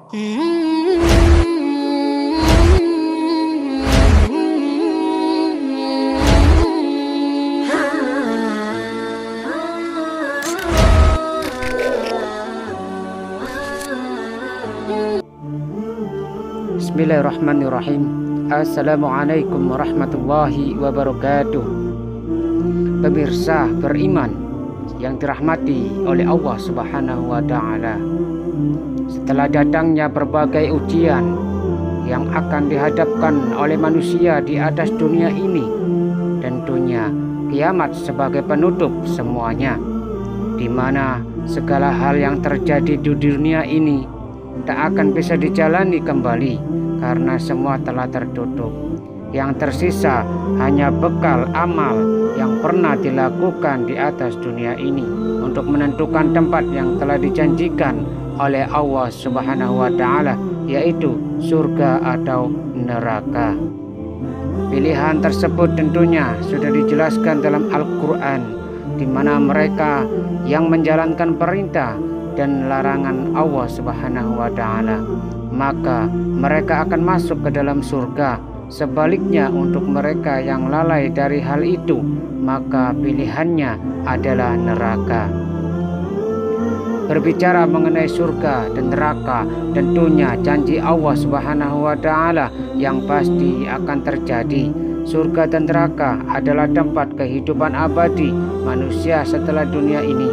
Bismillahirrahmanirrahim. Assalamualaikum warahmatullahi wabarakatuh. Pemirsa beriman yang dirahmati oleh Allah Subhanahu wa Ta'ala, setelah datangnya berbagai ujian yang akan dihadapkan oleh manusia di atas dunia ini, tentunya kiamat sebagai penutup semuanya, di mana segala hal yang terjadi di dunia ini tak akan bisa dijalani kembali karena semua telah tertutup. Yang tersisa hanya bekal amal yang pernah dilakukan di atas dunia ini untuk menentukan tempat yang telah dijanjikan oleh Allah Subhanahu wa Ta'ala, yaitu surga atau neraka. Pilihan tersebut tentunya sudah dijelaskan dalam Al-Quran, di mana mereka yang menjalankan perintah dan larangan Allah Subhanahu wa Ta'ala, maka mereka akan masuk ke dalam surga. Sebaliknya untuk mereka yang lalai dari hal itu, maka pilihannya adalah neraka. Berbicara mengenai surga dan neraka, tentunya janji Allah Subhanahu wa Ta'ala yang pasti akan terjadi. Surga dan neraka adalah tempat kehidupan abadi manusia setelah dunia ini.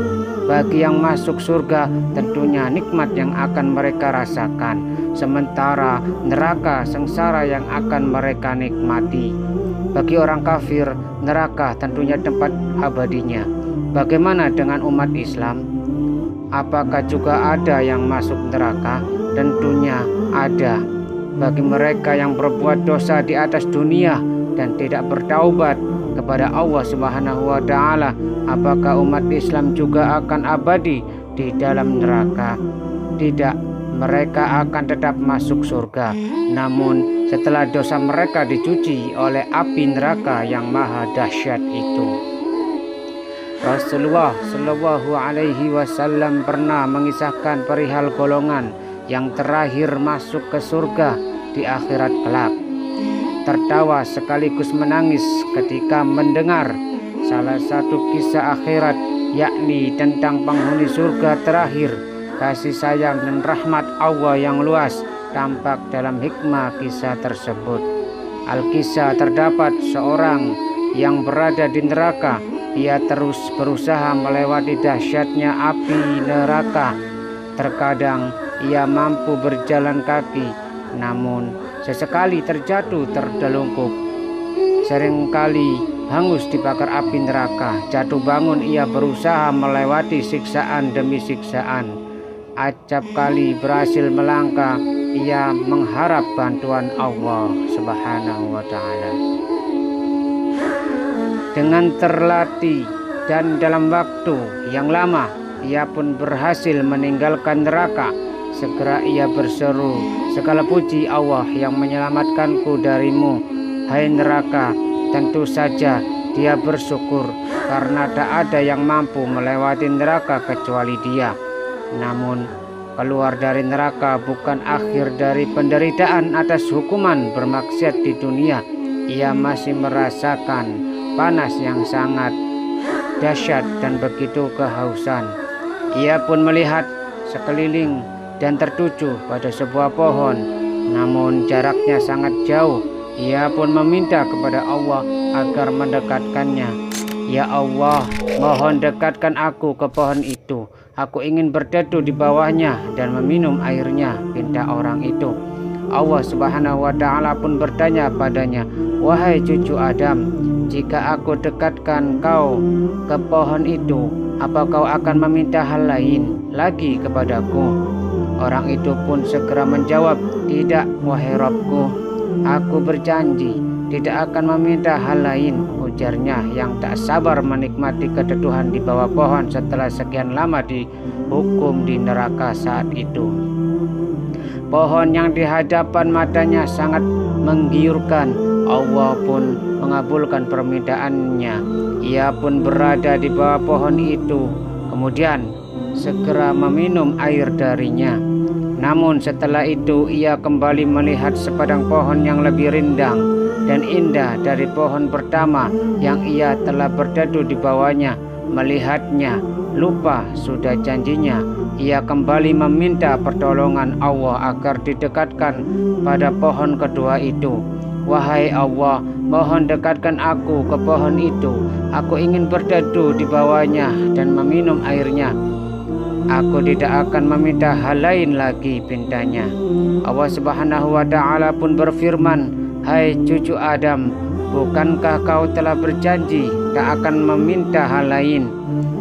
Bagi yang masuk surga, tentunya nikmat yang akan mereka rasakan, sementara neraka sengsara yang akan mereka nikmati. Bagi orang kafir, neraka tentunya tempat abadinya. Bagaimana dengan umat Islam? Apakah juga ada yang masuk neraka? Tentunya ada. Bagi mereka yang berbuat dosa di atas dunia dan tidak bertaubat kepada Allah Subhanahu wa Ta'ala, apakah umat Islam juga akan abadi di dalam neraka? Tidak, mereka akan tetap masuk surga. Namun setelah dosa mereka dicuci oleh api neraka yang maha dahsyat itu. Rasulullah Shallallahu Alaihi Wasallam pernah mengisahkan perihal golongan yang terakhir masuk ke surga di akhirat kelak. Tertawa sekaligus menangis ketika mendengar salah satu kisah akhirat, yakni tentang penghuni surga terakhir. Kasih sayang dan rahmat Allah yang luas tampak dalam hikmah kisah tersebut. Al-Kisah terdapat seorang yang berada di neraka. Ia terus berusaha melewati dahsyatnya api neraka. Terkadang ia mampu berjalan kaki, namun sesekali terjatuh terdelungkup. Seringkali hangus dibakar api neraka. Jatuh bangun ia berusaha melewati siksaan demi siksaan. Acap kali berhasil melangkah, ia mengharap bantuan Allah Subhanahu wa Ta'ala. Dengan terlatih dan dalam waktu yang lama, ia pun berhasil meninggalkan neraka. Segera ia berseru, segala puji Allah yang menyelamatkanku darimu. Hai neraka, tentu saja dia bersyukur karena tak ada yang mampu melewati neraka kecuali dia. Namun keluar dari neraka bukan akhir dari penderitaan atas hukuman bermaksiat di dunia. Ia masih merasakan panas yang sangat dahsyat dan begitu kehausan. Ia pun melihat sekeliling dan tertuju pada sebuah pohon, namun jaraknya sangat jauh. Ia pun meminta kepada Allah agar mendekatkannya. Ya Allah, mohon dekatkan aku ke pohon itu. Aku ingin berteduh di bawahnya dan meminum airnya, pinta orang itu. Allah Subhanahu wa Ta'ala pun bertanya padanya, wahai cucu Adam, jika aku dekatkan kau ke pohon itu, apa kau akan meminta hal lain lagi kepadaku? Orang itu pun segera menjawab, tidak wahai Rabbku, aku berjanji tidak akan meminta hal lain, ujarnya yang tak sabar menikmati keteduhan di bawah pohon setelah sekian lama dihukum di neraka saat itu. Pohon yang di hadapan matanya sangat menggiurkan. Allah pun mengabulkan permintaannya. Ia pun berada di bawah pohon itu, kemudian segera meminum air darinya. Namun setelah itu ia kembali melihat sepadang pohon yang lebih rindang dan indah dari pohon pertama yang ia telah berteduh di bawahnya. Melihatnya, lupa sudah janjinya. Ia kembali meminta pertolongan Allah agar didekatkan pada pohon kedua itu. Wahai Allah, mohon dekatkan aku ke pohon itu. Aku ingin berteduh di bawahnya dan meminum airnya. Aku tidak akan meminta hal lain lagi, pintanya. Allah Subhanahu wa Ta'ala pun berfirman, hai cucu Adam, bukankah kau telah berjanji tak akan meminta hal lain?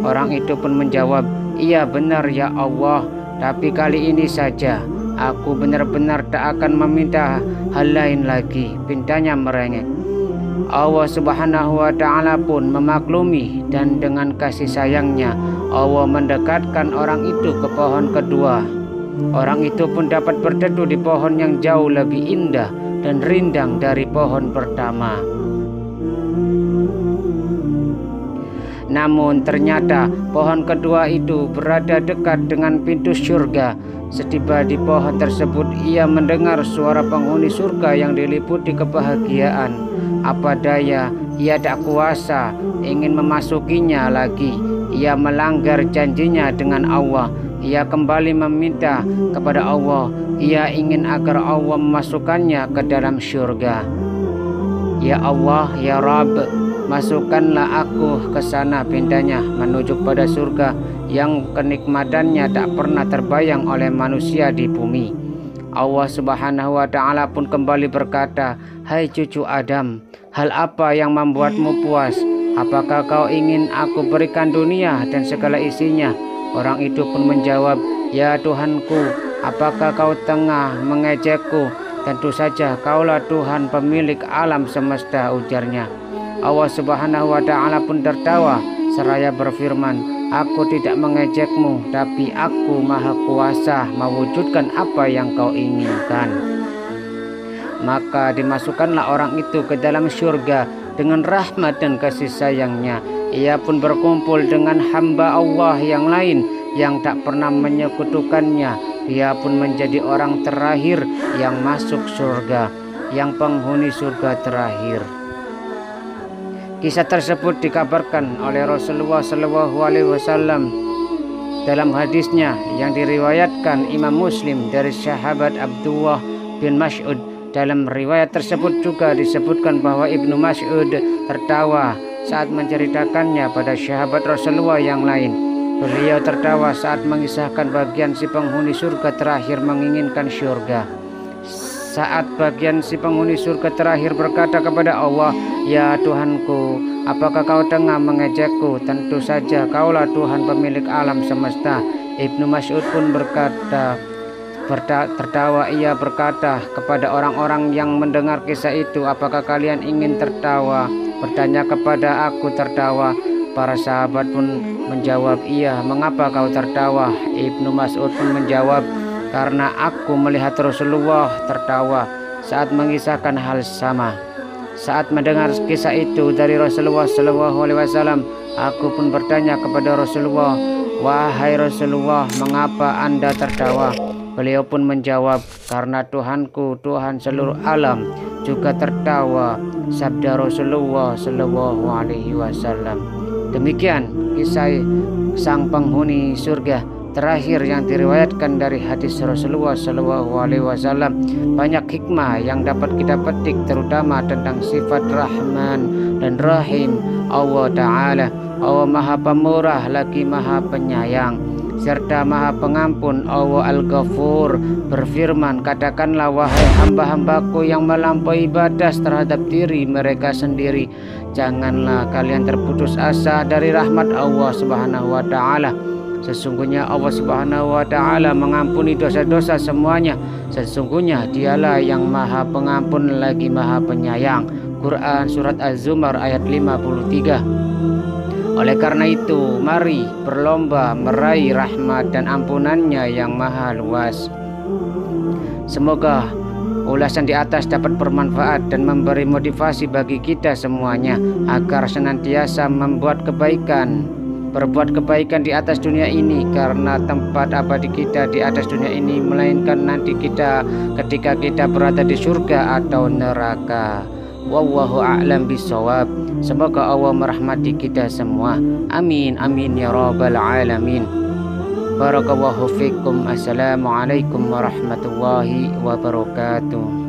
Orang itu pun menjawab, iya benar ya Allah, tapi kali ini saja. Aku benar-benar tak akan meminta hal lain lagi, pintanya merengek. Allah Subhanahu wa Ta'ala pun memaklumi dan dengan kasih sayangnya Allah mendekatkan orang itu ke pohon kedua. Orang itu pun dapat berteduh di pohon yang jauh lebih indah dan rindang dari pohon pertama. Namun ternyata pohon kedua itu berada dekat dengan pintu surga. Setiba di pohon tersebut ia mendengar suara penghuni surga yang diliputi kebahagiaan. Apa daya, ia tak kuasa ingin memasukinya lagi. Ia melanggar janjinya dengan Allah. Ia kembali meminta kepada Allah. Ia ingin agar Allah memasukkannya ke dalam surga. Ya Allah, ya Rabb, masukkanlah aku ke sana, pintanya, menuju pada surga yang kenikmatannya tak pernah terbayang oleh manusia di bumi. Allah Subhanahu wa Ta'ala pun kembali berkata, hai cucu Adam, hal apa yang membuatmu puas? Apakah kau ingin aku berikan dunia dan segala isinya? Orang itu pun menjawab, ya Tuhanku, apakah kau tengah mengejekku? Tentu saja kaulah Tuhan pemilik alam semesta, ujarnya. Allah Subhanahu wa Ta'ala pun tertawa seraya berfirman, aku tidak mengejekmu, tapi aku maha kuasa mewujudkan apa yang kau inginkan. Maka dimasukkanlah orang itu ke dalam surga dengan rahmat dan kasih sayangnya. Ia pun berkumpul dengan hamba Allah yang lain yang tak pernah menyekutukannya. Dia pun menjadi orang terakhir yang masuk surga, yang penghuni surga terakhir. Kisah tersebut dikabarkan oleh Rasulullah SAW dalam hadisnya yang diriwayatkan Imam Muslim dari sahabat Abdullah bin Mas'ud. Dalam riwayat tersebut juga disebutkan bahwa Ibnu Mas'ud tertawa saat menceritakannya pada sahabat Rasulullah yang lain. Beliau tertawa saat mengisahkan bagian si penghuni surga terakhir menginginkan surga. Saat bagian si penghuni surga terakhir berkata kepada Allah, ya Tuhanku, apakah kau tengah mengejekku? Tentu saja kaulah Tuhan pemilik alam semesta. Ibnu Mas'ud pun berkata, tertawa ia berkata kepada orang-orang yang mendengar kisah itu, apakah kalian ingin tertawa? Bertanya kepada aku tertawa. Para sahabat pun menjawab, iya. Mengapa kau tertawa? Ibnu Mas'ud pun menjawab, karena aku melihat Rasulullah tertawa saat mengisahkan hal sama. Saat mendengar kisah itu dari Rasulullah SAW, aku pun bertanya kepada Rasulullah, wahai Rasulullah, mengapa Anda tertawa? Beliau pun menjawab, karena Tuhanku, Tuhan seluruh alam juga tertawa. Sabda Rasulullah SAW. Demikian kisah sang penghuni surga terakhir yang diriwayatkan dari hadis Rasulullah SAW. Banyak hikmah yang dapat kita petik, terutama tentang sifat Rahman dan Rahim Allah Ta'ala. Allah Maha Pemurah lagi Maha Penyayang serta Maha Pengampun. Allah Al-Ghafur berfirman, katakanlah wahai hamba-hambaku yang melampaui batas terhadap diri mereka sendiri, janganlah kalian terputus asa dari rahmat Allah Subhanahu wa Ta'ala. Sesungguhnya Allah Subhanahu wa Ta'ala mengampuni dosa-dosa semuanya. Sesungguhnya Dialah yang Maha Pengampun lagi Maha Penyayang. Quran Surat Az-Zumar ayat 53. Oleh karena itu, mari berlomba meraih rahmat dan ampunannya yang maha luas. Semoga ulasan di atas dapat bermanfaat dan memberi motivasi bagi kita semuanya agar senantiasa membuat kebaikan berbuat kebaikan di atas dunia ini, karena tempat abadi kita di atas dunia ini melainkan nanti kita ketika kita berada di surga atau neraka. Wallahu a'lam bishawab. Semoga Allah merahmati kita semua. Amin amin ya rabbal alamin. Barakallahu fikum. Assalamualaikum warahmatullahi wabarakatuh.